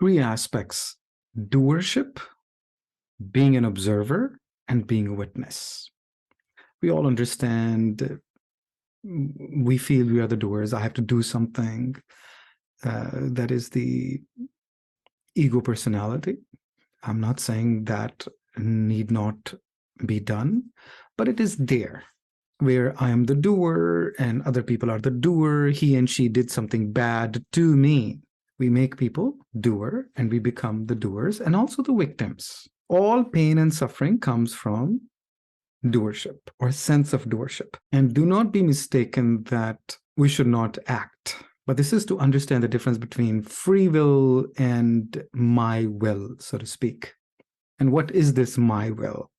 three aspects: doership, being an observer, and being a witness. We all understand, we feel we are the doers. I have to do something. That is the ego personality. I'm not saying that need not be done, but it is there where I am the doer and other people are the doer. He and she did something bad to me. We make people doer and we become the doers and also the victims. All pain and suffering comes from doership or sense of doership. And do not be mistaken that we should not act. But this is to understand the difference between free will and my will, so to speak. And what is this my will?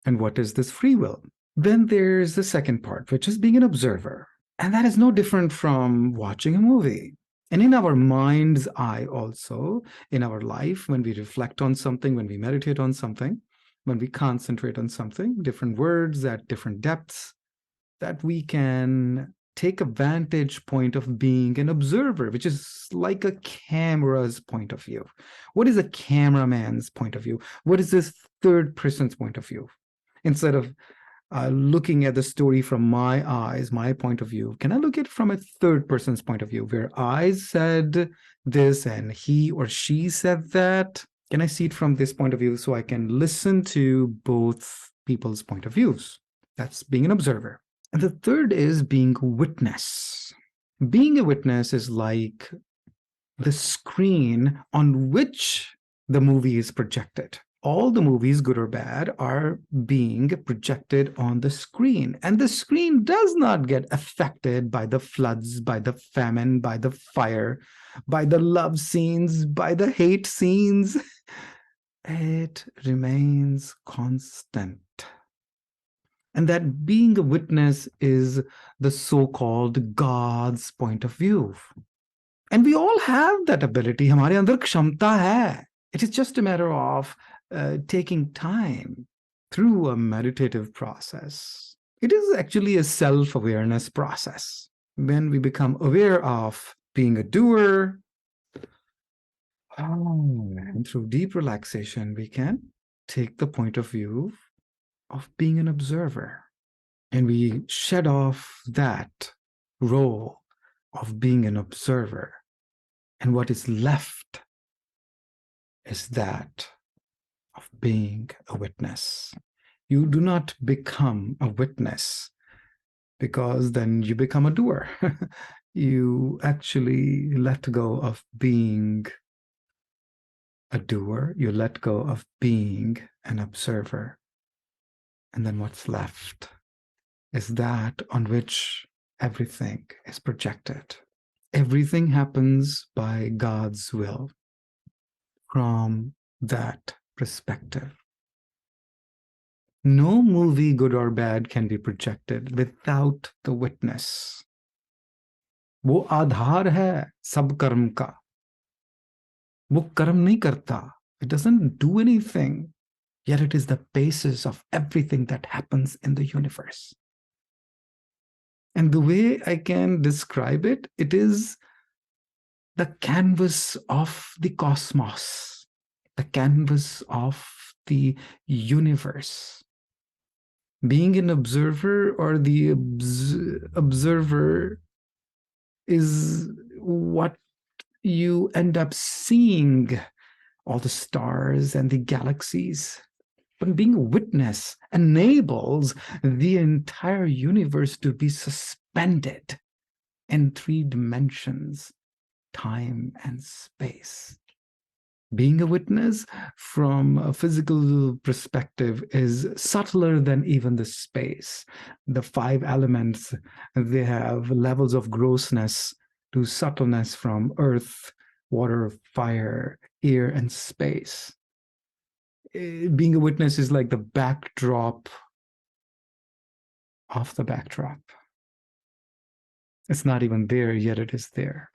And what is this free will? Then there's the second part, which is being an observer. And that is no different from watching a movie. And in our mind's eye also, in our life, when we reflect on something, when we meditate on something, when we concentrate on something, different words at different depths, that we can take a vantage point of being an observer, which is like a camera's point of view. What is a cameraman's point of view? What is this third person's point of view? Instead of looking at the story from my eyes, my point of view, can I look at it from a third person's point of view, where I said this and he or she said that? Can I see it from this point of view so I can listen to both people's point of views? That's being an observer. And the third is being a witness. Being a witness is like the screen on which the movie is projected. All the movies, good or bad, are being projected on the screen. And the screen does not get affected by the floods, by the famine, by the fire, by the love scenes, by the hate scenes. It remains constant. And that being a witness is the so-called God's point of view. And we all have that ability. हमारे अंदर क्षमता है. It is just a matter of taking time through a meditative process. It is actually a self-awareness process. When we become aware of being a doer, and through deep relaxation, we can take the point of view of being an observer. And we shed off that role of being an observer. And what is left is that of being a witness. You do not become a witness because then you become a doer. You actually let go of being a doer. You let go of being an observer. And then what's left is that on which everything is projected. Everything happens by God's will from that perspective. No movie, good or bad, can be projected without the witness. वो आधार है सब कर्म का. वो कर्म नहीं करता. It doesn't do anything. Yet it is the basis of everything that happens in the universe. And the way I can describe it, it is the canvas of the cosmos, the canvas of the universe. Being an observer or the observer is what you end up seeing, all the stars and the galaxies. But being a witness enables the entire universe to be suspended in 3 dimensions, time and space. Being a witness from a physical perspective is subtler than even the space. The 5 elements, they have levels of grossness to subtleness from earth, water, fire, air, and space. Being a witness is like the backdrop of the backdrop. It's not even there, yet it is there,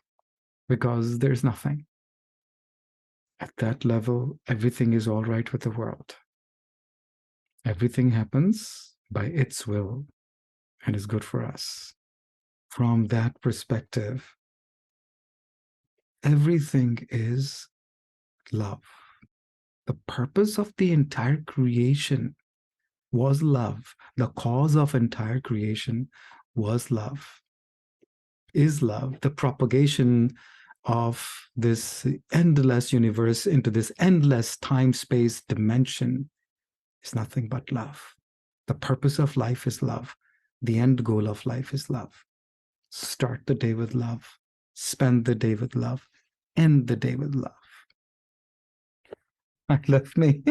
because there's nothing. At that level, everything is all right with the world. Everything happens by its will and is good for us. From that perspective, everything is Love. The purpose of the entire creation was love. The cause of entire creation was love, is love. The propagation of this endless universe into this endless time space dimension is nothing but love. The purpose of life is love. The end goal of life is love. Start the day with love. Spend the day with love. End the day with love. I love me.